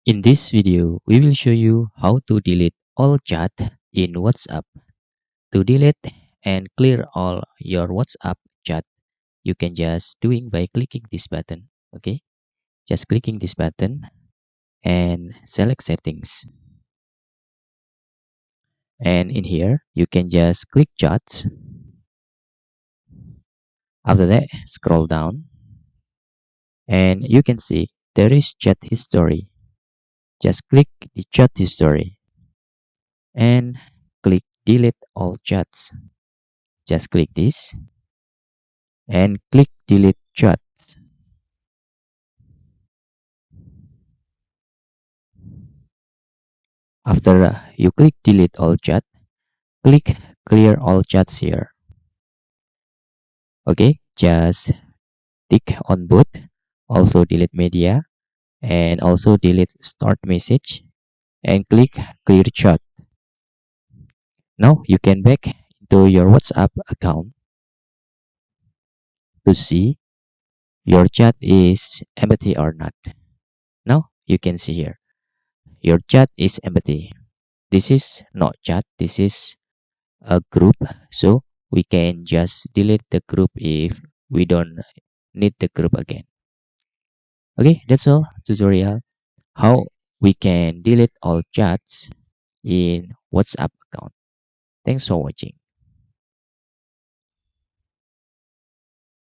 In this video, we will show you how to delete all chat in WhatsApp. To delete and clear all your WhatsApp chat, you can just doing by clicking this button. Okay, just clicking this button and select settings. And in here, you can just click chats. After that, scroll down and you can see there is chat history. Just click the chat history and click delete all chats. Just click this and click delete chats. After you click delete all chat, click clear all chats here. Okay, just tick on both, also delete media and also delete start message and click clear chat. Now you can back into your WhatsApp account to see your chat is empty or not. Now you can see here your chat is empty. This is not chat, this is a group, so we can just delete the group if we don't need the group again. Okay, that's all tutorial how we can delete all chats in WhatsApp account. Thanks for watching.